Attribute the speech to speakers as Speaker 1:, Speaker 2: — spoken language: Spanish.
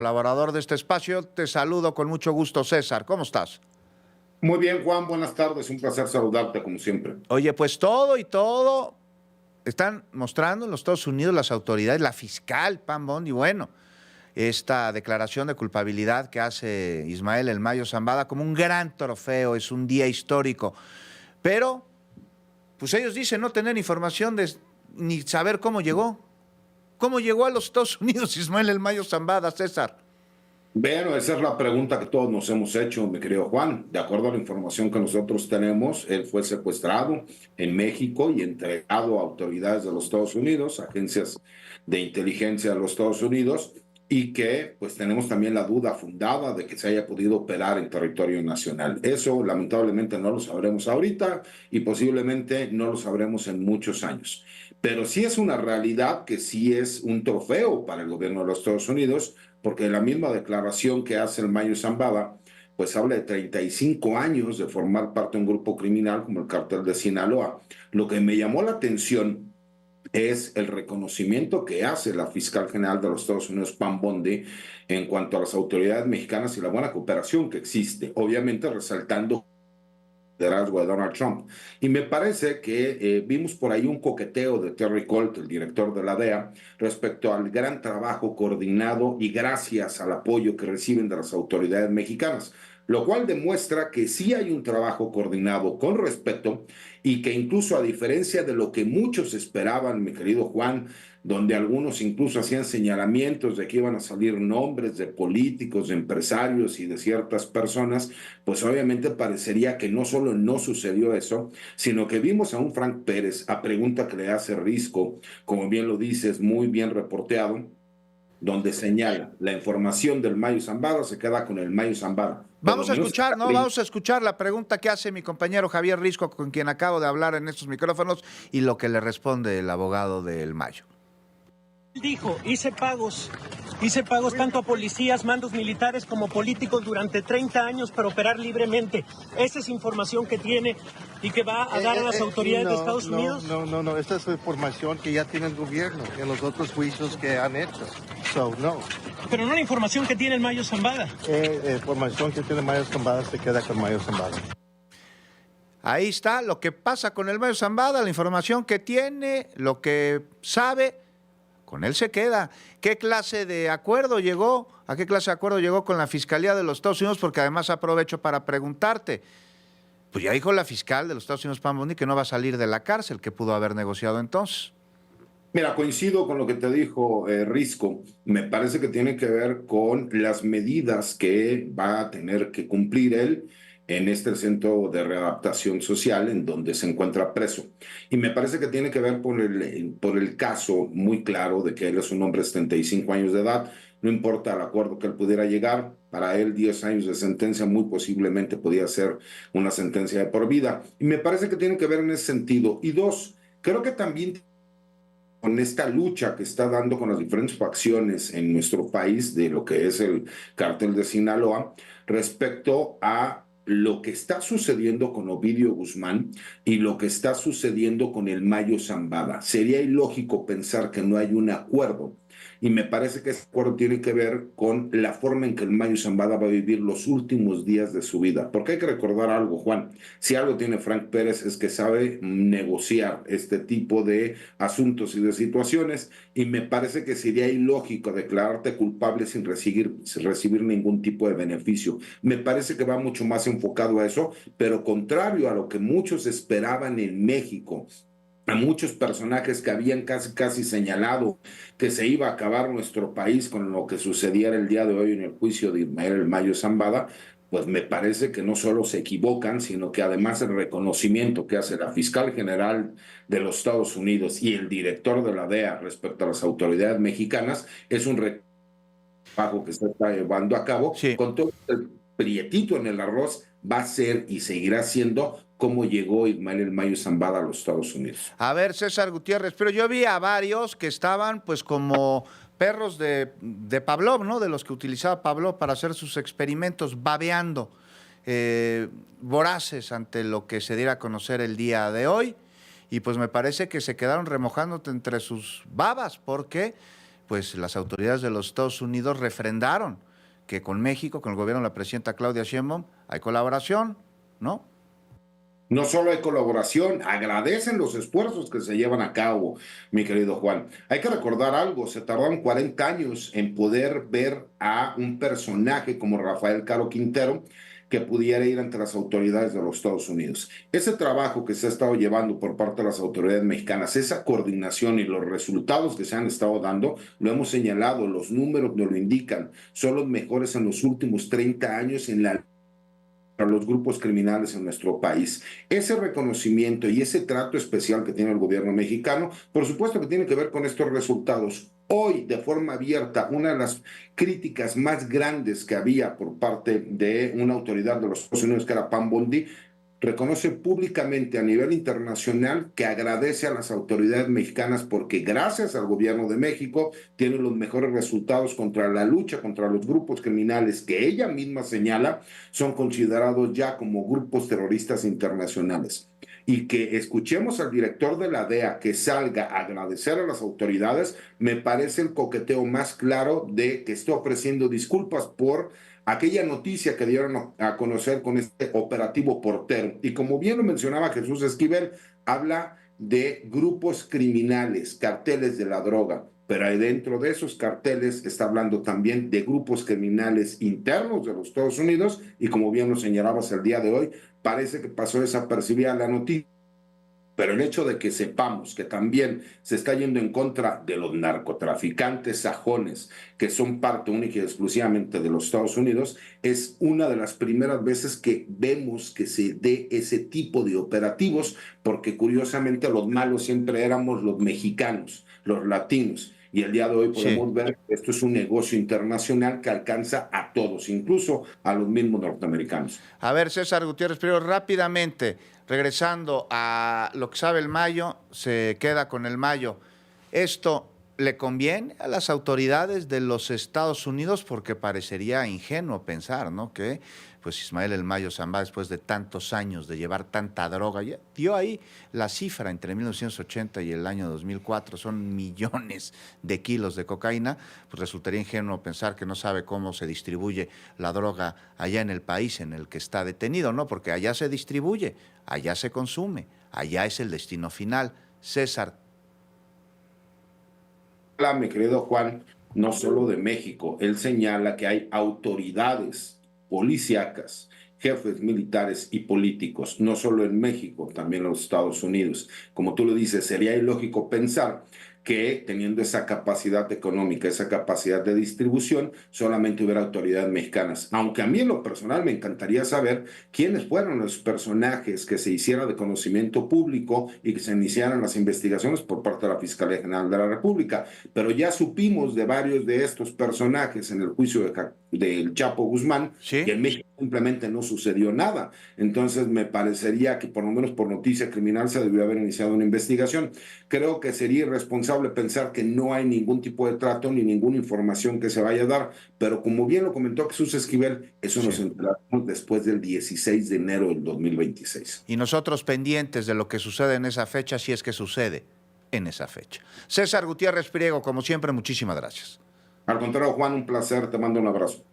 Speaker 1: Colaborador de este espacio, te saludo con mucho gusto, César. ¿Cómo estás?
Speaker 2: Muy bien, Juan, buenas tardes. Un placer saludarte como siempre.
Speaker 1: Oye, pues todo están mostrando en los Estados Unidos las autoridades, la fiscal Pam Bondi, bueno, esta declaración de culpabilidad que hace Ismael El Mayo Zambada como un gran trofeo, es un día histórico. Pero, pues ellos dicen no tener información ni saber cómo llegó. ¿Cómo llegó a los Estados Unidos Ismael El Mayo Zambada, César?
Speaker 2: Bueno, esa es la pregunta que todos nos hemos hecho, mi querido Juan. De acuerdo a la información que nosotros tenemos, él fue secuestrado en México y entregado a autoridades de los Estados Unidos, agencias de inteligencia de los Estados Unidos, y que pues tenemos también la duda fundada de que se haya podido operar en territorio nacional. Eso lamentablemente no lo sabremos ahorita y posiblemente no lo sabremos en muchos años. Pero sí es una realidad que sí es un trofeo para el gobierno de los Estados Unidos porque la misma declaración que hace el Mayo Zambada, pues habla de 35 años de formar parte de un grupo criminal como el Cártel de Sinaloa. Lo que me llamó la atención es el reconocimiento que hace la fiscal general de los Estados Unidos, Pam Bondi, en cuanto a las autoridades mexicanas y la buena cooperación que existe, obviamente resaltando liderazgo de Donald Trump. Y me parece que vimos por ahí un coqueteo de Terry Colt, el director de la DEA, respecto al gran trabajo coordinado y gracias al apoyo que reciben de las autoridades mexicanas, lo cual demuestra que sí hay un trabajo coordinado con respeto y que incluso a diferencia de lo que muchos esperaban, mi querido Juan, donde algunos incluso hacían señalamientos de que iban a salir nombres de políticos, de empresarios y de ciertas personas, pues obviamente parecería que no solo no sucedió eso, sino que vimos a un Frank Pérez, a pregunta que le hace Risco, como bien lo dices, muy bien reporteado, donde señala la información del Mayo Zambada se queda con el Mayo Zambada. Por lo
Speaker 1: Vamos a
Speaker 2: menos
Speaker 1: escuchar, ¿no? Vamos a escuchar la pregunta que hace mi compañero Javier Risco, con quien acabo de hablar en estos micrófonos, y lo que le responde el abogado del Mayo.
Speaker 3: Dijo, hice pagos tanto a policías, mandos militares como políticos durante 30 años para operar libremente. Esa es información que tiene y que va a dar a las autoridades de Estados Unidos.
Speaker 4: No, esta es información que ya tiene el gobierno en los otros juicios que han hecho. So, no.
Speaker 3: Pero no la información que tiene el Mayo Zambada.
Speaker 4: Información que tiene Mayo Zambada se queda con Mayo Zambada.
Speaker 1: Ahí está lo que pasa con el Mayo Zambada, la información que tiene, lo que sabe, con él se queda. ¿Qué clase de acuerdo llegó? ¿A qué clase de acuerdo llegó con la Fiscalía de los Estados Unidos? Porque además aprovecho para preguntarte. Pues ya dijo la fiscal de los Estados Unidos, Pam Bondi, que no va a salir de la cárcel, que pudo haber negociado entonces.
Speaker 2: Mira, coincido con lo que te dijo Risco. Me parece que tiene que ver con las medidas que va a tener que cumplir él en este centro de readaptación social en donde se encuentra preso. Y me parece que tiene que ver por el caso muy claro de que él es un hombre de 75 años de edad. No importa el acuerdo que él pudiera llegar, para él 10 años de sentencia muy posiblemente podía ser una sentencia de por vida. Y me parece que tiene que ver en ese sentido. Y dos, creo que también con esta lucha que está dando con las diferentes facciones en nuestro país de lo que es el cártel de Sinaloa respecto a lo que está sucediendo con Ovidio Guzmán y lo que está sucediendo con el Mayo Zambada. Sería ilógico pensar que no hay un acuerdo. Y me parece que ese acuerdo tiene que ver con la forma en que el Mayo Zambada va a vivir los últimos días de su vida. Porque hay que recordar algo, Juan. Si algo tiene Frank Pérez es que sabe negociar este tipo de asuntos y de situaciones. Y me parece que sería ilógico declararte culpable sin recibir ningún tipo de beneficio. Me parece que va mucho más enfocado a eso, pero contrario a lo que muchos esperaban en México, a muchos personajes que habían casi señalado que se iba a acabar nuestro país con lo que sucediera el día de hoy en el juicio de Ismael El Mayo Zambada, pues me parece que no solo se equivocan, sino que además el reconocimiento que hace la fiscal general de los Estados Unidos y el director de la DEA respecto a las autoridades mexicanas es un trabajo que se está llevando a cabo
Speaker 1: Sí.
Speaker 2: con todo el prietito en el arroz va a ser y seguirá siendo cómo llegó Ismael El Mayo Zambada a los Estados Unidos.
Speaker 1: A ver, César Gutiérrez, pero yo vi a varios que estaban pues como perros de Pavlov, ¿no? De los que utilizaba Pavlov para hacer sus experimentos, babeando, voraces ante lo que se diera a conocer el día de hoy. Y pues me parece que se quedaron remojándote entre sus babas, porque pues las autoridades de los Estados Unidos refrendaron que con México, con el gobierno de la presidenta Claudia Sheinbaum, hay colaboración, ¿no?
Speaker 2: No solo hay colaboración, agradecen los esfuerzos que se llevan a cabo, mi querido Juan. Hay que recordar algo, se tardaron 40 años en poder ver a un personaje como Rafael Caro Quintero que pudiera ir ante las autoridades de los Estados Unidos. Ese trabajo que se ha estado llevando por parte de las autoridades mexicanas, esa coordinación y los resultados que se han estado dando, lo hemos señalado, los números nos lo indican, son los mejores en los últimos 30 años en la para los grupos criminales en nuestro país. Ese reconocimiento y ese trato especial que tiene el gobierno mexicano, por supuesto que tiene que ver con estos resultados. Hoy, de forma abierta, una de las críticas más grandes que había por parte de una autoridad de los Estados Unidos, que era Pam Bondi, reconoce públicamente a nivel internacional que agradece a las autoridades mexicanas porque gracias al gobierno de México tienen los mejores resultados contra la lucha contra los grupos criminales que ella misma señala son considerados ya como grupos terroristas internacionales. Y que escuchemos al director de la DEA que salga a agradecer a las autoridades, me parece el coqueteo más claro de que está ofreciendo disculpas por aquella noticia que dieron a conocer con este operativo Portero. Y como bien lo mencionaba Jesús Esquivel, habla de grupos criminales, carteles de la droga, pero ahí dentro de esos carteles está hablando también de grupos criminales internos de los Estados Unidos y como bien lo señalabas el día de hoy, parece que pasó desapercibida la noticia. Pero el hecho de que sepamos que también se está yendo en contra de los narcotraficantes sajones, que son parte única y exclusivamente de los Estados Unidos, es una de las primeras veces que vemos que se dé ese tipo de operativos, porque curiosamente los malos siempre éramos los mexicanos, los latinos. Y el día de hoy podemos ver que esto es un negocio internacional que alcanza a todos, incluso a los mismos norteamericanos.
Speaker 1: A ver, César Gutiérrez, pero rápidamente, regresando a lo que sabe el Mayo, se queda con el Mayo. ¿Esto le conviene a las autoridades de los Estados Unidos? Porque parecería ingenuo pensar, ¿no? Que pues Ismael El Mayo Zambada, después de tantos años de llevar tanta droga, ya dio ahí la cifra entre 1980 y el año 2004, son millones de kilos de cocaína, pues resultaría ingenuo pensar que no sabe cómo se distribuye la droga allá en el país en el que está detenido, ¿no? Porque allá se distribuye, allá se consume, allá es el destino final. César.
Speaker 2: Hola, mi querido Juan, no solo de México, él señala que hay autoridades policíacas, jefes militares y políticos, no solo en México, también en los Estados Unidos. Como tú lo dices, sería ilógico pensar que teniendo esa capacidad económica, esa capacidad de distribución, solamente hubiera autoridades mexicanas. Aunque a mí en lo personal me encantaría saber quiénes fueron los personajes que se hiciera de conocimiento público y que se iniciaran las investigaciones por parte de la Fiscalía General de la República. Pero ya supimos de varios de estos personajes en el juicio del Chapo Guzmán,
Speaker 1: ¿Sí?
Speaker 2: Y en México simplemente no sucedió nada. Entonces me parecería que por lo menos por noticia criminal se debió haber iniciado una investigación. Creo que sería irresponsable pensar que no hay ningún tipo de trato ni ninguna información que se vaya a dar, pero como bien lo comentó Jesús Esquivel, eso nos enteramos después del 16 de enero del 2026.
Speaker 1: Y nosotros pendientes de lo que sucede en esa fecha, si es que sucede en esa fecha. César Gutiérrez Priego, como siempre, muchísimas gracias.
Speaker 2: Al contrario, Juan, un placer, te mando un abrazo.